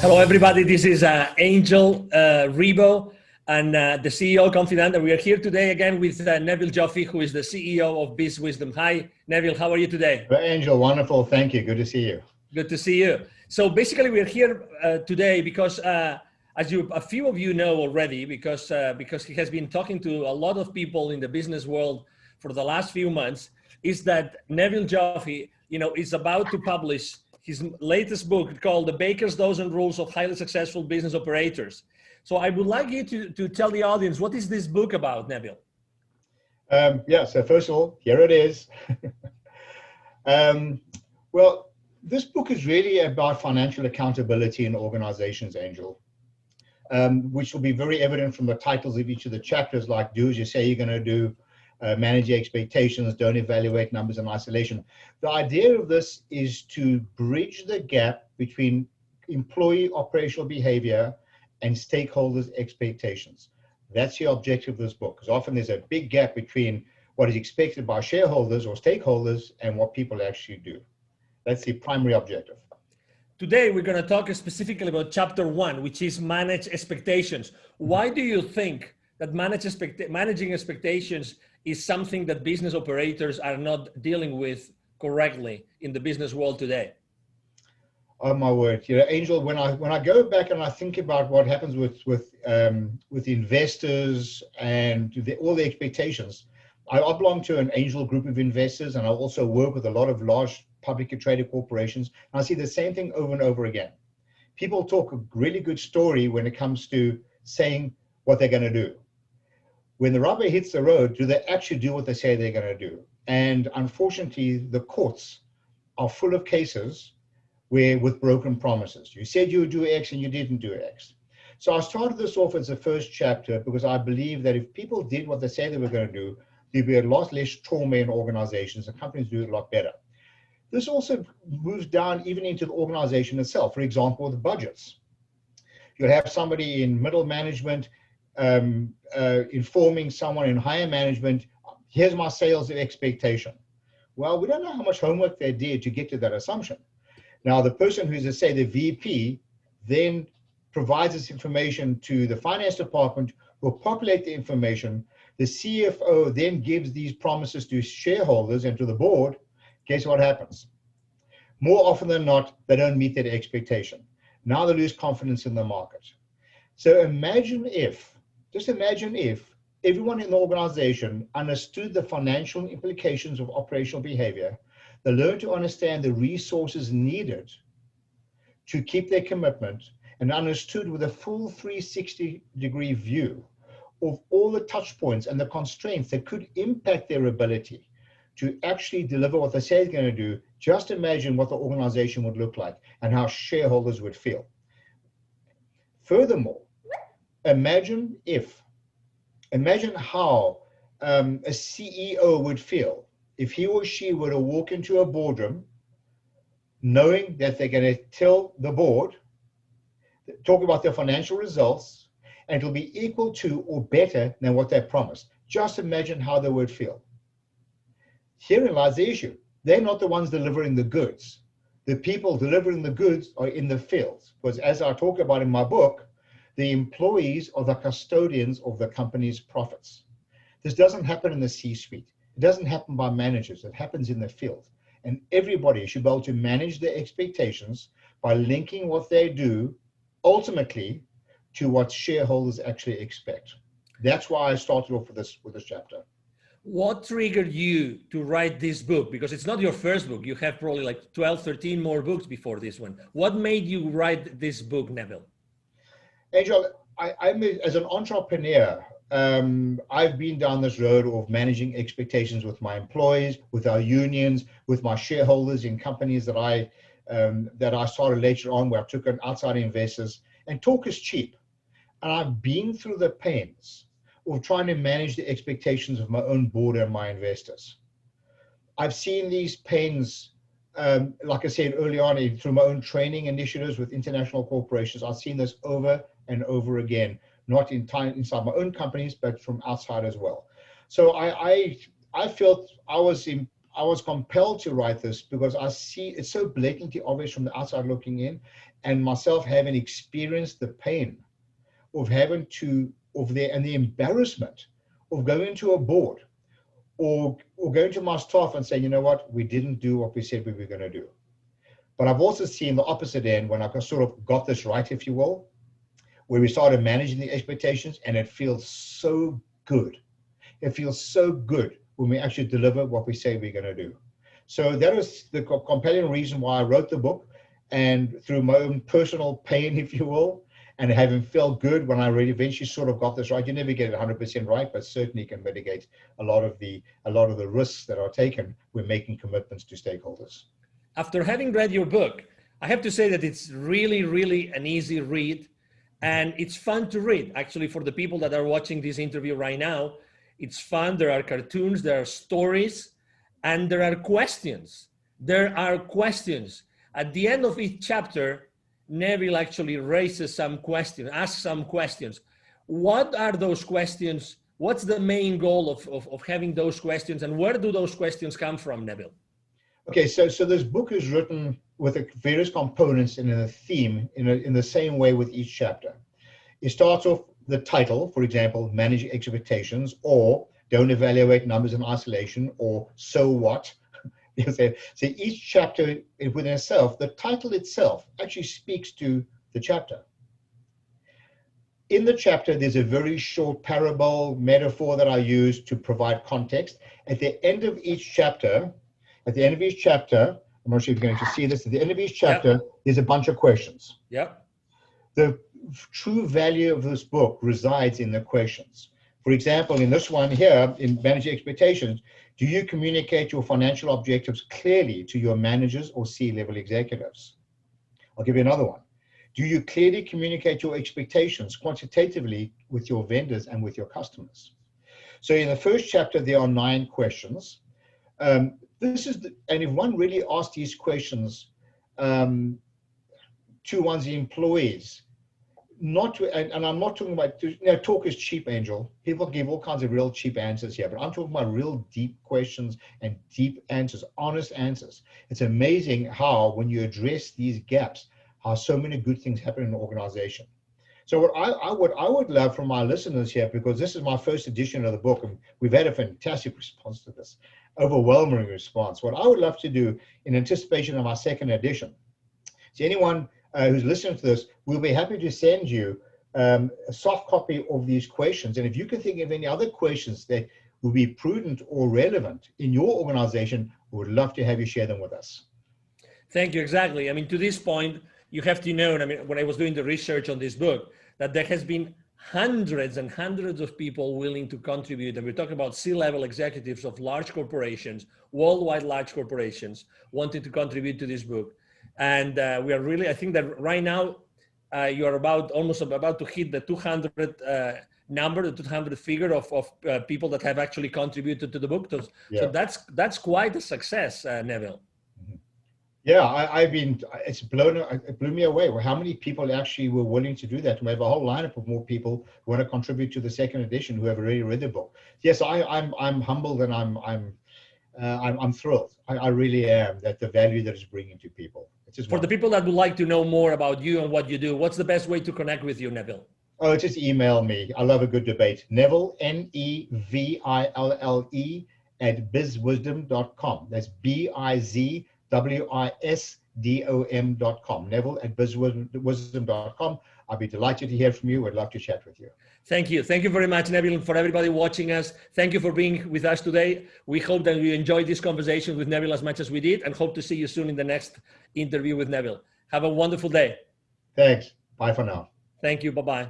Hello, everybody. This is 𝐤𝐴NGEL and the CEO Confident. And we are here today again with Neville Joffe, who is the CEO of BizWisdom. Hi, Neville. How are you today? Angel, wonderful. Thank you. Good to see you. Good to see you. So basically, we're here today because, as a few of you know already, because he has been talking to a lot of people in the business world for the last few months, is that Neville Joffe, is about to publish his latest book called The Baker's Dozen Rules of Highly Successful Business Operators. So I would like you to tell the audience, what is this book about, Neville? So first of all, here it is. Well, this book is really about financial accountability in organizations, Angel, which will be very evident from the titles of each of the chapters, like do as you say you're going to do, manage your expectations, don't evaluate numbers in isolation. The idea of this is to bridge the gap between employee operational behavior and stakeholders' expectations. That's the objective of this book, because often there's a big gap between what is expected by shareholders or stakeholders and what people actually do. That's the primary objective. Today, we're going to talk specifically about chapter 1, which is manage expectations. Why do you think that managing expectations is something that business operators are not dealing with correctly in the business world today? Oh my word! Angel, when I go back and I think about what happens with investors and all the expectations, I belong to an angel group of investors, and I also work with a lot of large publicly traded corporations. And I see the same thing over and over again. People talk a really good story when it comes to saying what they're going to do. When the rubber hits the road, do they actually do what they say they're going to do? And unfortunately, the courts are full of cases with broken promises. You said you would do X and you didn't do X. So I started this off as the first chapter because I believe that if people did what they say they were going to do, there'd be a lot less trauma in organizations and companies do it a lot better. This also moves down even into the organization itself. For example, the budgets. You'll have somebody in middle management informing someone in higher management, here's my sales expectation. Well, we don't know how much homework they did to get to that assumption. Now, the person who's, say, the VP, then provides this information to the finance department, who will populate the information. The CFO then gives these promises to shareholders and to the board. Guess what happens? More often than not, they don't meet that expectation. Now they lose confidence in the market. So just imagine if everyone in the organization understood the financial implications of operational behavior, they learned to understand the resources needed to keep their commitment, and understood with a full 360-degree view of all the touch points and the constraints that could impact their ability to actually deliver what they say they're going to do. Just imagine what the organization would look like and how shareholders would feel. Furthermore, imagine how a CEO would feel if he or she were to walk into a boardroom knowing that they're going to tell the board, talk about their financial results, and it'll be equal to or better than what they promised. Just imagine how they would feel. Herein lies the issue. They're not the ones delivering the goods. The people delivering the goods are in the fields. Because as I talk about in my book, the employees are the custodians of the company's profits. This doesn't happen in the C-suite. It doesn't happen by managers. It happens in the field. And everybody should be able to manage their expectations by linking what they do ultimately to what shareholders actually expect. That's why I started off with this chapter. What triggered you to write this book? Because it's not your first book. You have probably like 12, 13 more books before this one. What made you write this book, Neville? Angel, as an entrepreneur, I've been down this road of managing expectations with my employees, with our unions, with my shareholders in companies that I started later on, where I took on outside investors. And talk is cheap. And I've been through the pains of trying to manage the expectations of my own board and my investors. I've seen these pains, like I said early on, through my own training initiatives with international corporations. I've seen this over and over again, not inside my own companies, but from outside as well. So I felt I I was compelled to write this because I see it's so blatantly obvious from the outside looking in, and myself having experienced the pain of having to, and the embarrassment of going to a board or going to my staff and saying, you know what, we didn't do what we said we were going to do. But I've also seen the opposite end when I sort of got this right, if you will, where we started managing the expectations, and it feels so good. It feels so good when we actually deliver what we say we're going to do. So that is the compelling reason why I wrote the book, and through my own personal pain, if you will, and having felt good when I really eventually sort of got this right. You never get it 100% right, but certainly can mitigate a lot of the risks that are taken when making commitments to stakeholders. After having read your book, I have to say that it's really, really an easy read, and it's fun to read. Actually, for the people that are watching this interview right now, it's fun. There are cartoons, there are stories, and there are questions. There are questions. At the end of each chapter, Neville actually raises some questions, asks some questions. What are those questions? What's the main goal of having those questions, and where do those questions come from, Neville? Okay, so this book is written with various components and in a theme in the same way with each chapter. It starts off the title, for example, Manage Expectations, or Don't Evaluate Numbers in Isolation, or So What? So each chapter within itself, the title itself actually speaks to the chapter. In the chapter, there's a very short parable, metaphor that I use to provide context. At the end of each chapter, I'm not sure if you're going to see this, at the end of each chapter, yep, there's a bunch of questions. Yep. The true value of this book resides in the questions. For example, in this one here, in Managing Expectations, do you communicate your financial objectives clearly to your managers or C-level executives? I'll give you another one. Do you clearly communicate your expectations quantitatively with your vendors and with your customers? So in the first chapter, there are 9 questions. And if one really asks these questions to one's employees, and I'm not talking about, talk is cheap, Angel. People give all kinds of real cheap answers here, but I'm talking about real deep questions and deep answers, honest answers. It's amazing how, when you address these gaps, how so many good things happen in an organization. So what I would love from my listeners here, because this is my first edition of the book, and we've had a fantastic response to this, overwhelming response. What I would love to do in anticipation of our second edition, so anyone who's listening to this, we'll be happy to send you a soft copy of these questions. And if you can think of any other questions that will be prudent or relevant in your organization, we would love to have you share them with us. Thank you. Exactly. I mean, to this point, you have to know, when I was doing the research on this book, that there has been hundreds and hundreds of people willing to contribute. And we're talking about C-level executives of large corporations, worldwide large corporations, wanting to contribute to this book. And we are really, I think that right now, you are almost about to hit the 200 number, the 200 figure of people that have actually contributed to the book. So, yeah. So that's quite a success, Neville. Yeah, it blew me away. How many people actually were willing to do that? We have a whole lineup of more people who want to contribute to the second edition who have already read the book. Yes, I'm humbled, and I'm thrilled. I really am, that the value that it's bringing to people. For the people that would like to know more about you and what you do, what's the best way to connect with you, Neville? Oh, just email me. I love a good debate. Neville, Neville, @bizwisdom.com. That's BIZWISDOM.com. Neville @bizwisdom.com. I'll be delighted to hear from you. I'd love to chat with you. Thank you. Thank you very much, Neville, and for everybody watching us. Thank you for being with us today. We hope that you enjoyed this conversation with Neville as much as we did, and hope to see you soon in the next interview with Neville. Have a wonderful day. Thanks. Bye for now. Thank you. Bye-bye.